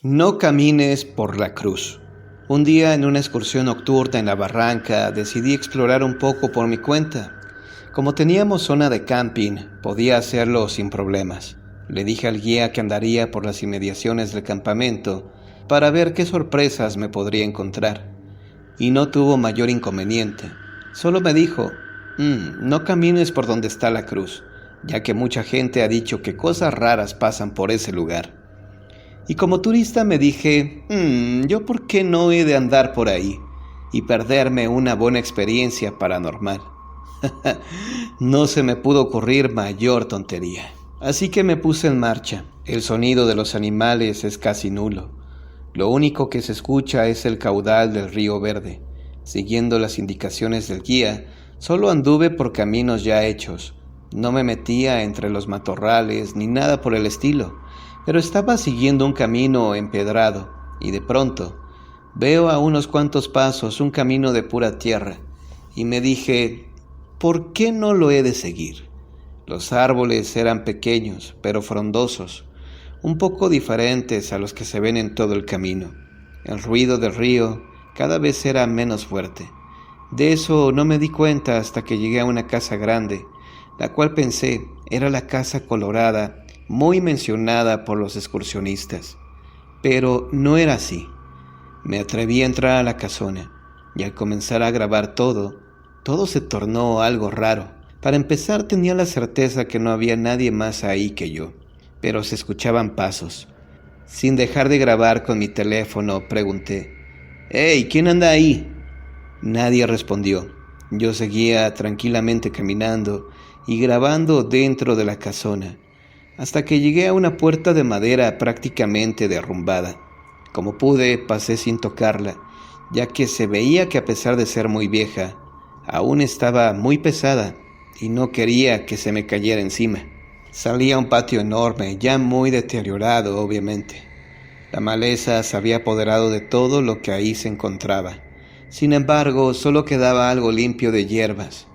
No camines por la cruz. Un día en una excursión nocturna en la barranca decidí explorar un poco por mi cuenta. Como teníamos zona de camping, podía hacerlo sin problemas. Le dije al guía que andaría por las inmediaciones del campamento para ver qué sorpresas me podría encontrar. Y no tuvo mayor inconveniente. Solo me dijo, no camines por donde está la cruz, ya que mucha gente ha dicho que cosas raras pasan por ese lugar. Y como turista me dije, ¿yo por qué no he de andar por ahí y perderme una buena experiencia paranormal? No se me pudo ocurrir mayor tontería. Así que me puse en marcha. El sonido de los animales es casi nulo. Lo único que se escucha es el caudal del río Verde. Siguiendo las indicaciones del guía, solo anduve por caminos ya hechos. No me metía entre los matorrales ni nada por el estilo, pero estaba siguiendo un camino empedrado y de pronto veo a unos cuantos pasos un camino de pura tierra y me dije, ¿por qué no lo he de seguir? Los árboles eran pequeños pero frondosos, un poco diferentes a los que se ven en todo el camino. El ruido del río cada vez era menos fuerte. De eso no me di cuenta hasta que llegué a una casa grande, la cual pensé era la casa colorada, muy mencionada por los excursionistas. Pero no era así. Me atreví a entrar a la casona, y al comenzar a grabar todo se tornó algo raro. Para empezar tenía la certeza que no había nadie más ahí que yo, pero se escuchaban pasos. Sin dejar de grabar con mi teléfono, pregunté, «¡Hey! ¿Quién anda ahí?» Nadie respondió. Yo seguía tranquilamente caminando y grabando dentro de la casona, hasta que llegué a una puerta de madera prácticamente derrumbada. Como pude, pasé sin tocarla, ya que se veía que a pesar de ser muy vieja, aún estaba muy pesada y no quería que se me cayera encima. Salí a un patio enorme, ya muy deteriorado, obviamente. La maleza se había apoderado de todo lo que ahí se encontraba. Sin embargo, solo quedaba algo limpio de hierbas.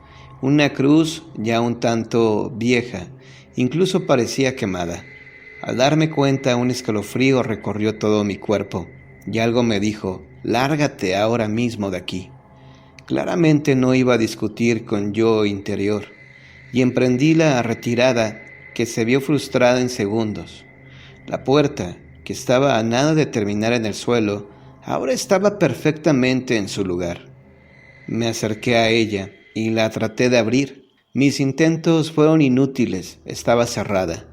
Una cruz ya un tanto vieja, incluso parecía quemada. Al darme cuenta, un escalofrío recorrió todo mi cuerpo, y algo me dijo, «Lárgate ahora mismo de aquí». Claramente no iba a discutir con yo interior, y emprendí la retirada que se vio frustrada en segundos. La puerta, que estaba a nada de terminar en el suelo, ahora estaba perfectamente en su lugar. Me acerqué a ella y la traté de abrir. Mis intentos fueron inútiles, estaba cerrada.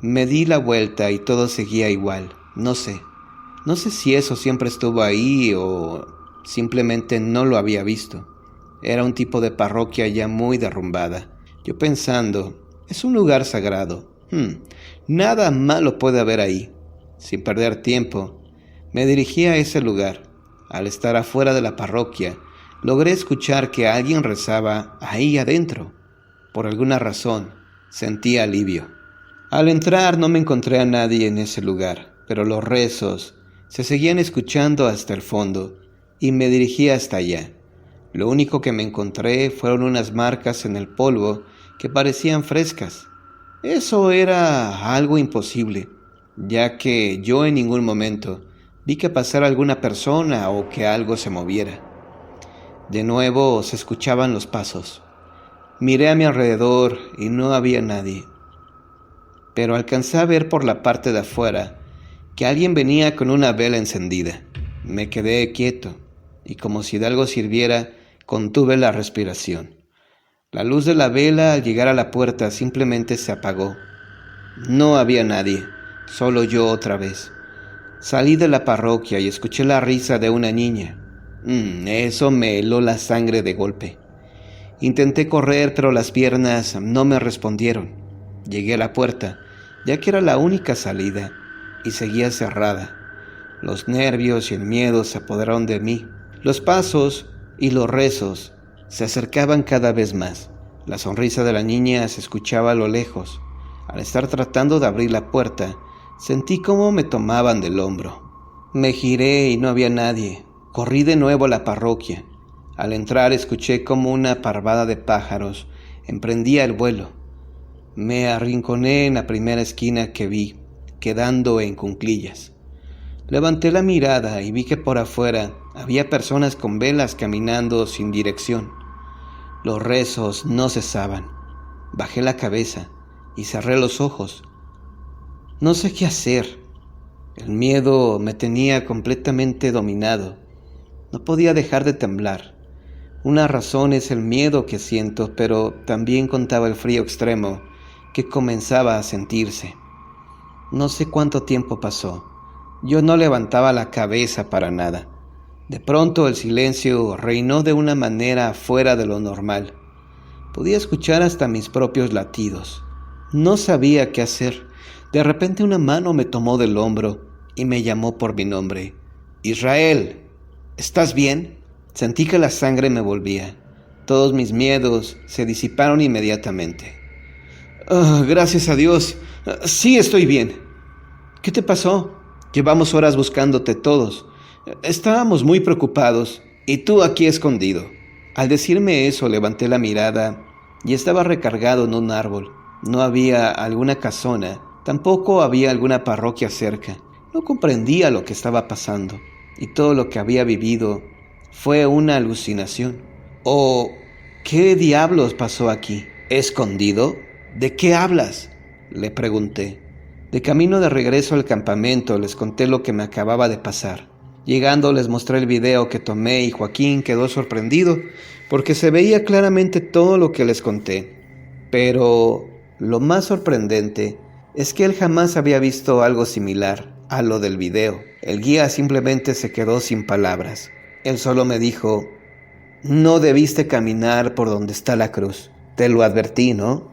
Me di la vuelta y todo seguía igual. No sé si eso siempre estuvo ahí o simplemente no lo había visto. Era un tipo de parroquia ya muy derrumbada. Yo pensando, es un lugar sagrado. Nada malo puede haber ahí. Sin perder tiempo, me dirigí a ese lugar. Al estar afuera de la parroquia, logré escuchar que alguien rezaba ahí adentro. Por alguna razón, sentí alivio. Al entrar no me encontré a nadie en ese lugar, pero los rezos se seguían escuchando hasta el fondo y me dirigí hasta allá. Lo único que me encontré fueron unas marcas en el polvo que parecían frescas. Eso era algo imposible, ya que yo en ningún momento vi que pasara alguna persona o que algo se moviera. De nuevo se escuchaban los pasos. Miré a mi alrededor y no había nadie, pero alcancé a ver por la parte de afuera que alguien venía con una vela encendida. Me quedé quieto y como si de algo sirviera, contuve la respiración. La luz de la vela al llegar a la puerta simplemente se apagó. No había nadie, solo yo otra vez. Salí de la parroquia y escuché la risa de una niña. Eso me heló la sangre de golpe. Intenté correr, pero las piernas no me respondieron. Llegué a la puerta, ya que era la única salida, y seguía cerrada. Los nervios y el miedo se apoderaron de mí. Los pasos y los rezos se acercaban cada vez más. La sonrisa de la niña se escuchaba a lo lejos. Al estar tratando de abrir la puerta, sentí cómo me tomaban del hombro. Me giré y no había nadie. Corrí de nuevo a la parroquia. Al entrar escuché como una parvada de pájaros emprendía el vuelo. Me arrinconé en la primera esquina que vi, quedando en cuclillas. Levanté la mirada y vi que por afuera había personas con velas caminando sin dirección. Los rezos no cesaban. Bajé la cabeza y cerré los ojos. No sé qué hacer. El miedo me tenía completamente dominado. No podía dejar de temblar. Una razón es el miedo que siento, pero también contaba el frío extremo que comenzaba a sentirse. No sé cuánto tiempo pasó. Yo no levantaba la cabeza para nada. De pronto el silencio reinó de una manera fuera de lo normal. Podía escuchar hasta mis propios latidos. No sabía qué hacer. De repente una mano me tomó del hombro y me llamó por mi nombre. Israel, ¿estás bien? Sentí que la sangre me volvía. Todos mis miedos se disiparon inmediatamente. Gracias a Dios. Sí, estoy bien. ¿Qué te pasó? Llevamos horas buscándote todos. Estábamos muy preocupados y tú aquí escondido. Al decirme eso, levanté la mirada y estaba recargado en un árbol. No había alguna casona, tampoco había alguna parroquia cerca. No comprendía lo que estaba pasando y todo lo que había vivido fue una alucinación. ¿O qué diablos pasó aquí? ¿Escondido? ¿De qué hablas?, le pregunté. De camino de regreso al campamento les conté lo que me acababa de pasar. Llegando les mostré el video que tomé y Joaquín quedó sorprendido porque se veía claramente todo lo que les conté. Pero lo más sorprendente es que él jamás había visto algo similar a lo del video. El guía simplemente se quedó sin palabras. Él solo me dijo: no debiste caminar por donde está la cruz. Te lo advertí, ¿no?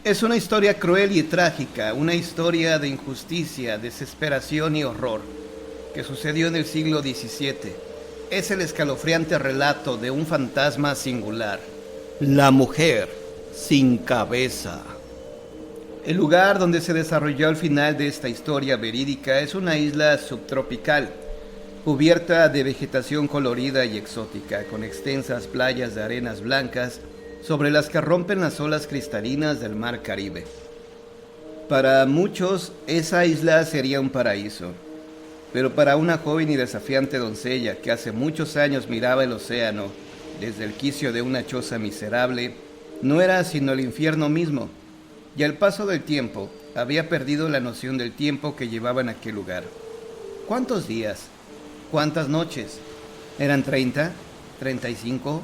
Es una historia cruel y trágica, una historia de injusticia, desesperación y horror, que sucedió en el siglo XVII. Es el escalofriante relato de un fantasma singular. La mujer sin cabeza. El lugar donde se desarrolló el final de esta historia verídica es una isla subtropical, cubierta de vegetación colorida y exótica, con extensas playas de arenas blancas sobre las que rompen las olas cristalinas del mar Caribe. Para muchos, esa isla sería un paraíso, pero para una joven y desafiante doncella que hace muchos años miraba el océano desde el quicio de una choza miserable, no era sino el infierno mismo, y al paso del tiempo había perdido la noción del tiempo que llevaba en aquel lugar. ¿Cuántos días? ¿Cuántas noches? ¿Eran 30? ¿35?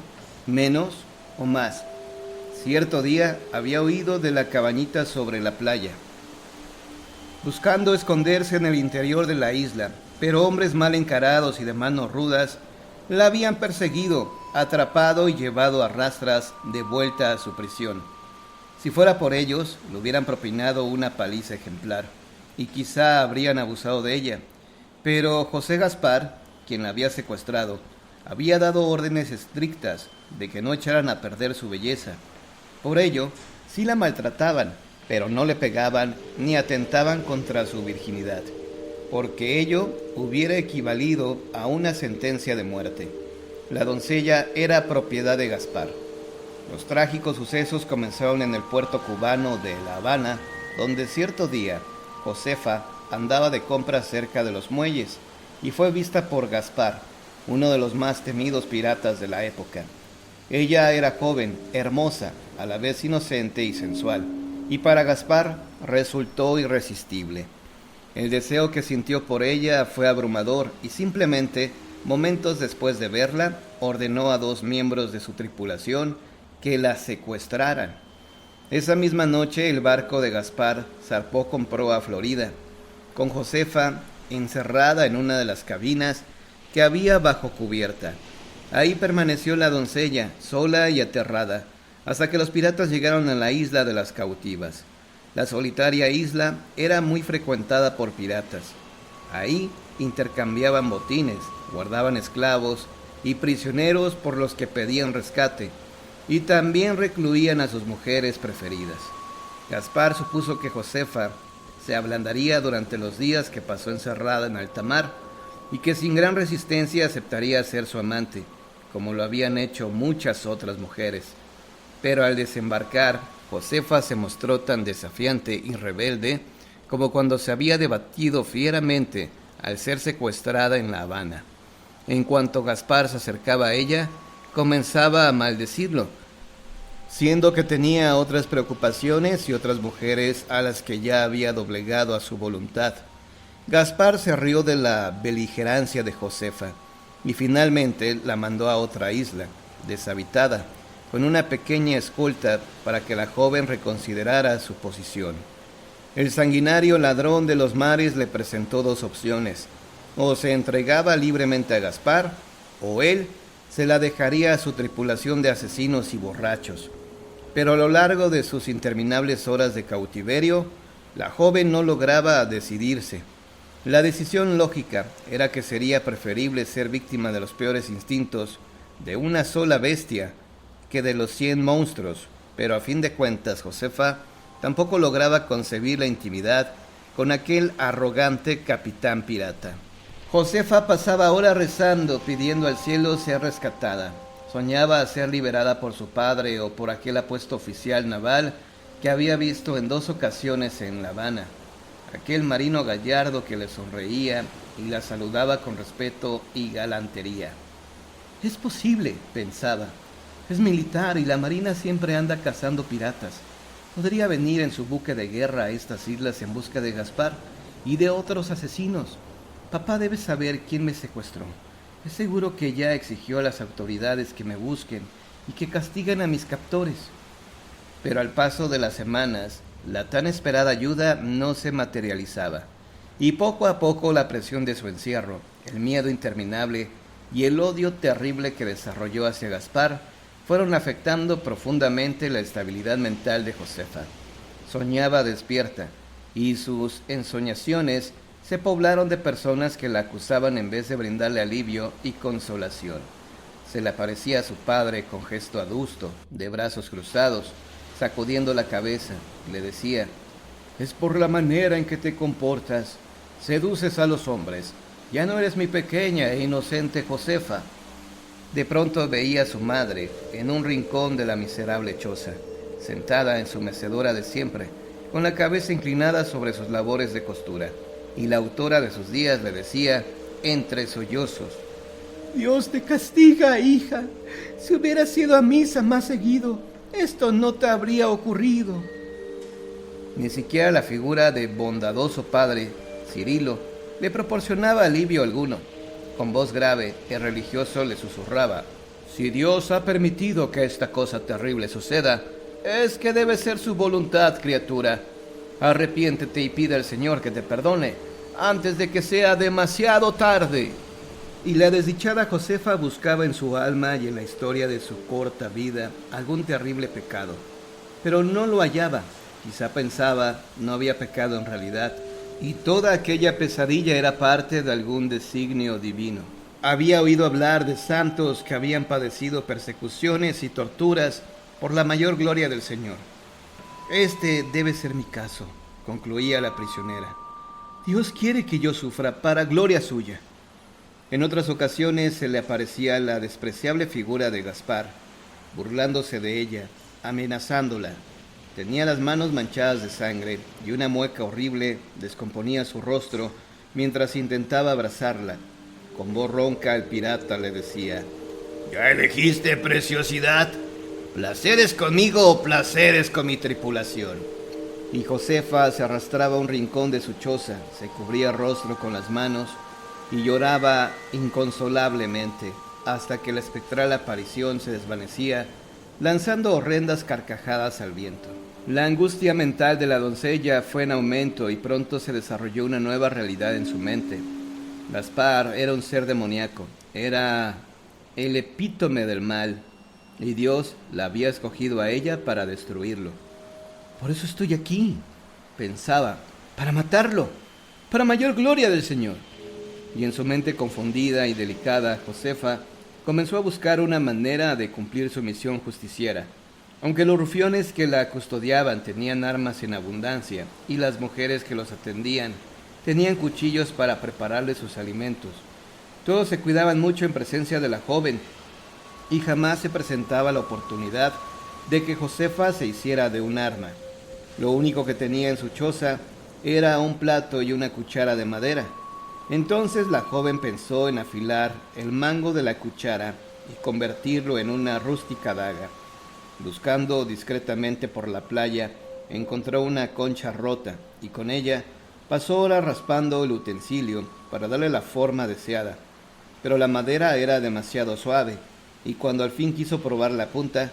¿Menos o más? Cierto día había huido de la cabañita sobre la playa, buscando esconderse en el interior de la isla, pero hombres mal encarados y de manos rudas la habían perseguido, atrapado y llevado a rastras de vuelta a su prisión. Si fuera por ellos, le hubieran propinado una paliza ejemplar, y quizá habrían abusado de ella. Pero José Gaspar, quien la había secuestrado, había dado órdenes estrictas de que no echaran a perder su belleza. Por ello, sí la maltrataban, pero no le pegaban ni atentaban contra su virginidad, porque ello hubiera equivalido a una sentencia de muerte. La doncella era propiedad de Gaspar. Los trágicos sucesos comenzaron en el puerto cubano de La Habana, donde cierto día Josefa andaba de compras cerca de los muelles y fue vista por Gaspar, uno de los más temidos piratas de la época. Ella era joven, hermosa, a la vez inocente y sensual, y para Gaspar resultó irresistible. El deseo que sintió por ella fue abrumador y simplemente, momentos después de verla, ordenó a 2 miembros de su tripulación que la secuestraran. Esa misma noche el barco de Gaspar zarpó con proa a Florida, con Josefa encerrada en una de las cabinas que había bajo cubierta. Ahí permaneció la doncella, sola y aterrada, hasta que los piratas llegaron a la isla de las cautivas. La solitaria isla era muy frecuentada por piratas. Ahí intercambiaban botines, guardaban esclavos y prisioneros por los que pedían rescate, y también recluían a sus mujeres preferidas. Gaspar supuso que Josefa se ablandaría durante los días que pasó encerrada en alta mar, y que sin gran resistencia aceptaría ser su amante, como lo habían hecho muchas otras mujeres. Pero al desembarcar, Josefa se mostró tan desafiante y rebelde como cuando se había debatido fieramente al ser secuestrada en La Habana. En cuanto Gaspar se acercaba a ella, comenzaba a maldecirlo, siendo que tenía otras preocupaciones y otras mujeres a las que ya había doblegado a su voluntad. Gaspar se rió de la beligerancia de Josefa y finalmente la mandó a otra isla, deshabitada, con una pequeña escolta para que la joven reconsiderara su posición. El sanguinario ladrón de los mares le presentó dos opciones: o se entregaba libremente a Gaspar, o él se la dejaría a su tripulación de asesinos y borrachos. Pero a lo largo de sus interminables horas de cautiverio, la joven no lograba decidirse. La decisión lógica era que sería preferible ser víctima de los peores instintos de una sola bestia que de los 100 monstruos, pero a fin de cuentas Josefa tampoco lograba concebir la intimidad con aquel arrogante capitán pirata. Josefa pasaba horas rezando, pidiendo al cielo ser rescatada. Soñaba ser liberada por su padre o por aquel apuesto oficial naval que había visto en 2 ocasiones en La Habana. Aquel marino gallardo que le sonreía y la saludaba con respeto y galantería. Es posible, pensaba. Es militar y la marina siempre anda cazando piratas. Podría venir en su buque de guerra a estas islas en busca de Gaspar y de otros asesinos. Papá debe saber quién me secuestró. Es seguro que ya exigió a las autoridades que me busquen y que castiguen a mis captores. Pero al paso de las semanas, la tan esperada ayuda no se materializaba, y poco a poco la presión de su encierro, el miedo interminable y el odio terrible que desarrolló hacia Gaspar fueron afectando profundamente la estabilidad mental de Josefa. Soñaba despierta, y sus ensoñaciones se poblaron de personas que la acusaban en vez de brindarle alivio y consolación. Se le aparecía a su padre con gesto adusto, de brazos cruzados, sacudiendo la cabeza, y le decía: «Es por la manera en que te comportas. Seduces a los hombres. Ya no eres mi pequeña e inocente Josefa». De pronto veía a su madre en un rincón de la miserable choza, sentada en su mecedora de siempre, con la cabeza inclinada sobre sus labores de costura, y la autora de sus días le decía, entre sollozos: «Dios te castiga, hija. Si hubieras ido a misa más seguido, esto no te habría ocurrido». Ni siquiera la figura de bondadoso padre, Cirilo, le proporcionaba alivio alguno. Con voz grave, el religioso le susurraba: «Si Dios ha permitido que esta cosa terrible suceda, es que debe ser su voluntad, criatura. Arrepiéntete y pide al Señor que te perdone antes de que sea demasiado tarde». Y la desdichada Josefa buscaba en su alma y en la historia de su corta vida algún terrible pecado, pero no lo hallaba. Quizá pensaba, no había pecado en realidad, y toda aquella pesadilla era parte de algún designio divino. Había oído hablar de santos que habían padecido persecuciones y torturas por la mayor gloria del Señor. Este debe ser mi caso, concluía la prisionera. Dios quiere que yo sufra para gloria suya. En otras ocasiones se le aparecía la despreciable figura de Gaspar, burlándose de ella, amenazándola. Tenía las manos manchadas de sangre y una mueca horrible descomponía su rostro mientras intentaba abrazarla. Con voz ronca el pirata le decía: «¿Ya elegiste, preciosidad? ¿Placeres conmigo o placeres con mi tripulación?». Y Josefa se arrastraba a un rincón de su choza, se cubría el rostro con las manos y lloraba inconsolablemente hasta que la espectral aparición se desvanecía, lanzando horrendas carcajadas al viento. La angustia mental de la doncella fue en aumento y pronto se desarrolló una nueva realidad en su mente. Gaspar era un ser demoníaco, era el epítome del mal, y Dios la había escogido a ella para destruirlo. «Por eso estoy aquí», pensaba, «para matarlo, para mayor gloria del Señor». Y en su mente confundida y delicada, Josefa comenzó a buscar una manera de cumplir su misión justiciera. Aunque los rufiones que la custodiaban tenían armas en abundancia y las mujeres que los atendían tenían cuchillos para prepararle sus alimentos, Todos se cuidaban mucho en presencia de la joven y jamás se presentaba la oportunidad de que Josefa se hiciera de un arma. Lo único que tenía en su choza era un plato y una cuchara de madera. Entonces la joven pensó en afilar el mango de la cuchara y convertirlo en una rústica daga. Buscando discretamente por la playa, encontró una concha rota y con ella pasó horas raspando el utensilio para darle la forma deseada. Pero la madera era demasiado suave y cuando al fin quiso probar la punta,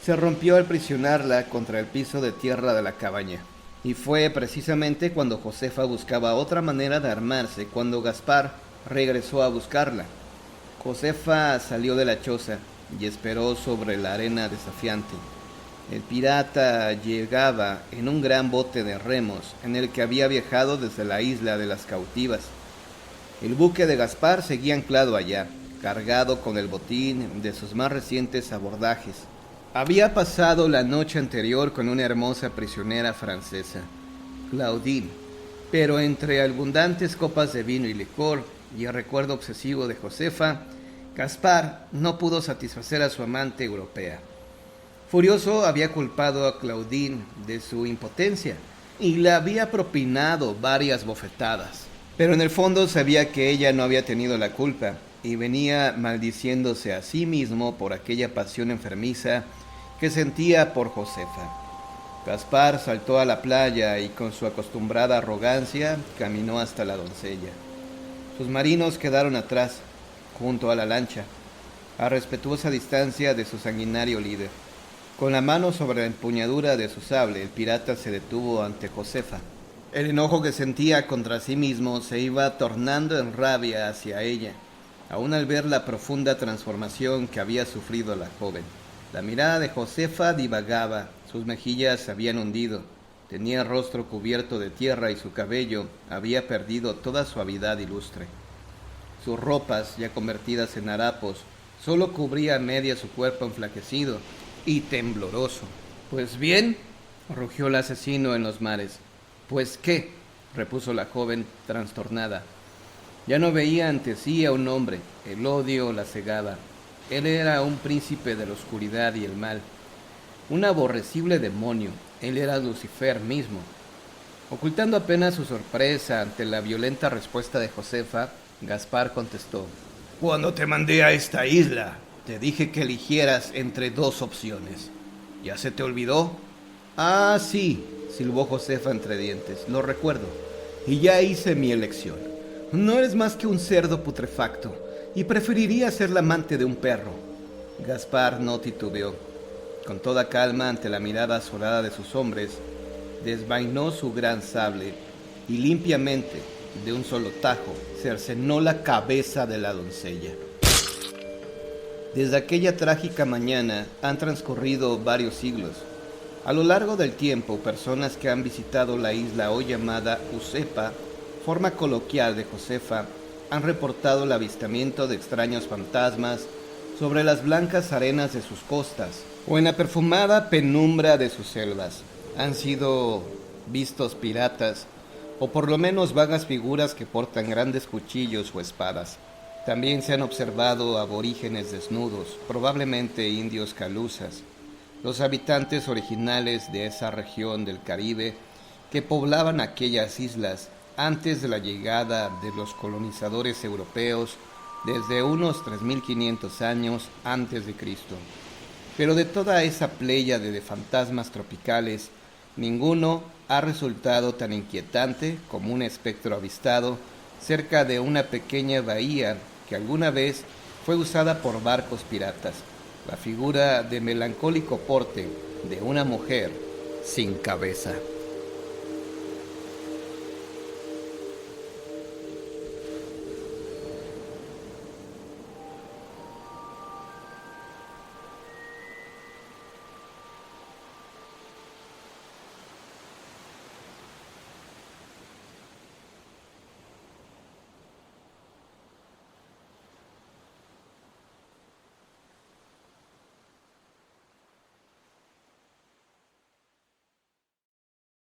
se rompió al presionarla contra el piso de tierra de la cabaña. Y fue precisamente cuando Josefa buscaba otra manera de armarse cuando Gaspar regresó a buscarla. Josefa salió de la choza y esperó sobre la arena desafiante. El pirata llegaba en un gran bote de remos en el que había viajado desde la isla de las cautivas. El buque de Gaspar seguía anclado allá, cargado con el botín de sus más recientes abordajes. Había pasado la noche anterior con una hermosa prisionera francesa, Claudine, pero entre abundantes copas de vino y licor y el recuerdo obsesivo de Josefa, Gaspar no pudo satisfacer a su amante europea. Furioso, había culpado a Claudine de su impotencia y le había propinado varias bofetadas. Pero en el fondo sabía que ella no había tenido la culpa y venía maldiciéndose a sí mismo por aquella pasión enfermiza que sentía por Josefa. Gaspar saltó a la playa y con su acostumbrada arrogancia caminó hasta la doncella. Sus marinos quedaron atrás, junto a la lancha, a respetuosa distancia de su sanguinario líder. Con la mano sobre la empuñadura de su sable, el pirata se detuvo ante Josefa. El enojo que sentía contra sí mismo se iba tornando en rabia hacia ella, aún al ver la profunda transformación que había sufrido la joven. La mirada de Josefa divagaba, sus mejillas se habían hundido, tenía el rostro cubierto de tierra y su cabello había perdido toda suavidad y lustre. Sus ropas, ya convertidas en harapos, solo cubría a media su cuerpo enflaquecido y tembloroso. «Pues bien», rugió el asesino en los mares. «¿Pues qué?», repuso la joven trastornada. Ya no veía ante sí a un hombre, el odio la cegaba. Él era un príncipe de la oscuridad y el mal, un aborrecible demonio. Él era Lucifer mismo. Ocultando apenas su sorpresa ante la violenta respuesta de Josefa, Gaspar contestó: «Cuando te mandé a esta isla, te dije que eligieras entre dos opciones. ¿Ya se te olvidó?». «Ah, sí», silbó Josefa entre dientes, «lo recuerdo, y ya hice mi elección. No eres más que un cerdo putrefacto, y preferiría ser la amante de un perro». Gaspar no titubeó. Con toda calma ante la mirada azorada de sus hombres, desvainó su gran sable y limpiamente, de un solo tajo, cercenó la cabeza de la doncella. Desde aquella trágica mañana han transcurrido varios siglos. A lo largo del tiempo, personas que han visitado la isla hoy llamada Ucepa, forma coloquial de Josefa, han reportado el avistamiento de extraños fantasmas sobre las blancas arenas de sus costas o en la perfumada penumbra de sus selvas. Han sido vistos piratas o por lo menos vagas figuras que portan grandes cuchillos o espadas. También se han observado aborígenes desnudos, probablemente indios calusas, los habitantes originales de esa región del Caribe que poblaban aquellas islas antes de la llegada de los colonizadores europeos desde unos 3500 años antes de Cristo. Pero de toda esa pléyade de fantasmas tropicales, ninguno ha resultado tan inquietante como un espectro avistado cerca de una pequeña bahía que alguna vez fue usada por barcos piratas, la figura de melancólico porte de una mujer sin cabeza.